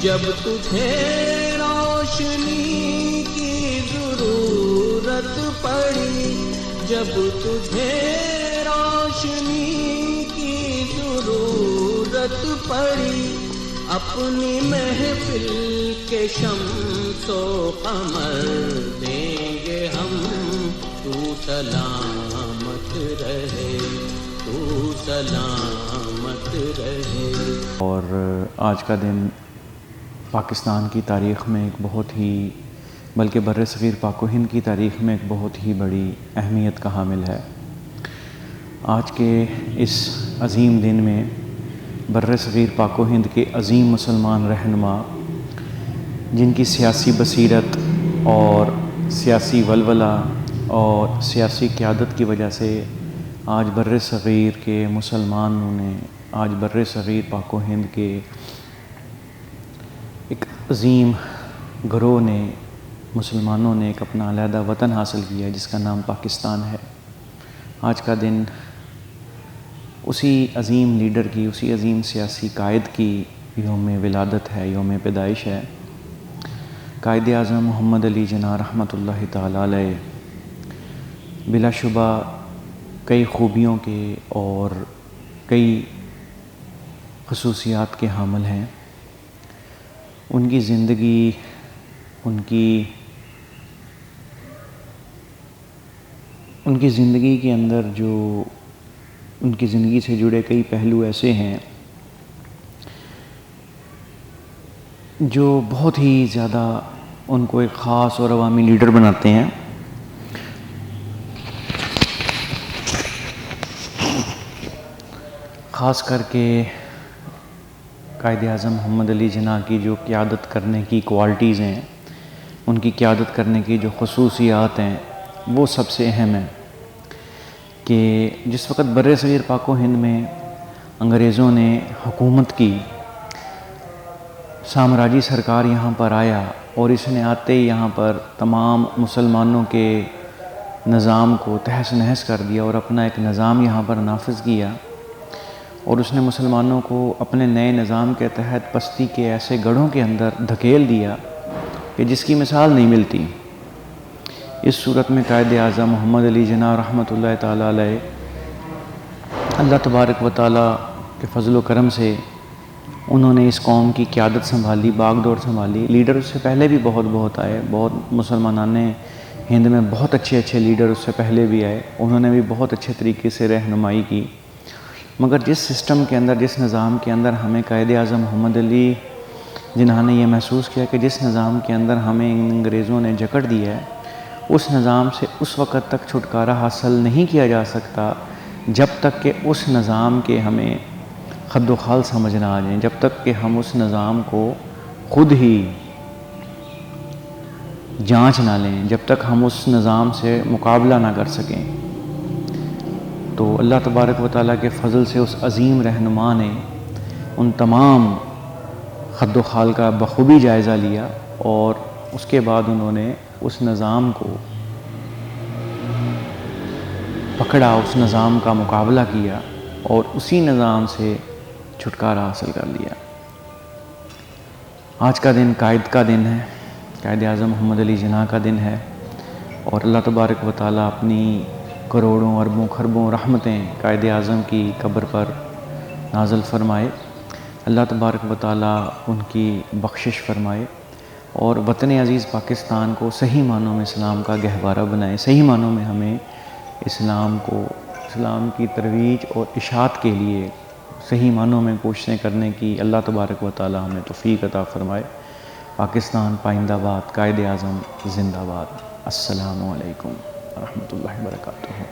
جب تجھے روشنی کی ضرورت پڑی، جب تجھے روشنی کی ضرورت پڑی، اپنی محفل کے شمس و قمر دیں گے ہم، تو سلامت رہے، تو سلامت رہے۔ اور آج کا دن پاکستان کی تاریخ میں ایک بہت ہی، بلکہ بر صغیر پاک و ہند کی تاریخ میں ایک بہت ہی بڑی اہمیت کا حامل ہے۔ آج کے اس عظیم دن میں بر صغیر پاک و ہند کے عظیم مسلمان رہنما، جن کی سیاسی بصیرت اور سیاسی ولولہ اور سیاسی قیادت کی وجہ سے آج بر صغیر کے مسلمانوں نے، آج بر صغیر پاک و ہند کے ایک عظیم گروہ نے، مسلمانوں نے ایک اپنا علیحدہ وطن حاصل کیا جس کا نام پاکستان ہے۔ آج کا دن اسی عظیم لیڈر کی، اسی عظیم سیاسی قائد کی یوم ولادت ہے، یوم پیدائش ہے۔ قائد اعظم محمد علی جناح رحمۃ اللہ تعالیٰ علیہ بلا شبہ کئی خوبیوں کے اور کئی خصوصیات کے حامل ہیں۔ ان کی زندگی، ان کی زندگی کے اندر جو ان کی زندگی سے جڑے کئی پہلو ایسے ہیں جو بہت ہی زیادہ ان کو ایک خاص اور عوامی لیڈر بناتے ہیں۔ خاص کر کے قائد اعظم محمد علی جناح کی جو قیادت کرنے کی کوالٹیز ہیں، ان کی قیادت کرنے کی جو خصوصیات ہیں، وہ سب سے اہم ہیں کہ جس وقت بر صغیر پاک و ہند میں انگریزوں نے حکومت کی، سامراجی سرکار یہاں پر آیا اور اس نے آتے ہی یہاں پر تمام مسلمانوں کے نظام کو تہس نہس کر دیا اور اپنا ایک نظام یہاں پر نافذ کیا، اور اس نے مسلمانوں کو اپنے نئے نظام کے تحت پستی کے ایسے گڑھوں کے اندر دھکیل دیا کہ جس کی مثال نہیں ملتی۔ اس صورت میں قائد اعظم محمد علی جناح رحمۃ اللہ تعالیٰ علیہ، اللہ تبارک و تعالیٰ کے فضل و کرم سے انہوں نے اس قوم کی قیادت سنبھالی، باغ ڈور سنبھالی۔ لیڈر اس سے پہلے بھی بہت آئے، بہت مسلمانان ہند میں بہت اچھے لیڈر اس سے پہلے بھی آئے، انہوں نے بھی بہت اچھے طریقے سے رہنمائی کی۔ مگر جس سسٹم کے اندر، جس نظام کے اندر ہمیں قائد اعظم محمد علی جناح نے یہ محسوس کیا کہ جس نظام کے اندر ہمیں انگریزوں نے جکڑ دیا ہے، اس نظام سے اس وقت تک چھٹکارا حاصل نہیں کیا جا سکتا جب تک کہ اس نظام کے ہمیں خد و خال سمجھ نہ آ جائیں، جب تک کہ ہم اس نظام کو خود ہی جانچ نہ لیں، جب تک ہم اس نظام سے مقابلہ نہ کر سکیں۔ تو اللہ تبارک و تعالیٰ کے فضل سے اس عظیم رہنما نے ان تمام خد و خال کا بخوبی جائزہ لیا، اور اس کے بعد انہوں نے اس نظام کو پکڑا، اس نظام کا مقابلہ کیا اور اسی نظام سے چھٹکارا حاصل کر لیا۔ آج کا دن قائد کا دن ہے، قائد اعظم محمد علی جناح کا دن ہے، اور اللہ تبارک و تعالیٰ اپنی کروڑوں اربوں خربوں رحمتیں قائد اعظم کی قبر پر نازل فرمائے۔ اللہ تبارک و تعالیٰ ان کی بخشش فرمائے اور وطن عزیز پاکستان کو صحیح معنوں میں اسلام کا گہوارہ بنائے، صحیح معنوں میں ہمیں اسلام کی ترویج اور اشاعت کے لیے صحیح معنوں میں کوششیں کرنے کی اللہ تبارک و تعالیٰ ہمیں توفیق عطا فرمائے۔ پاکستان پائندہ باد، قائد اعظم زندہ باد۔ السلام علیکم ورحمۃ اللہ وبرکاتہ۔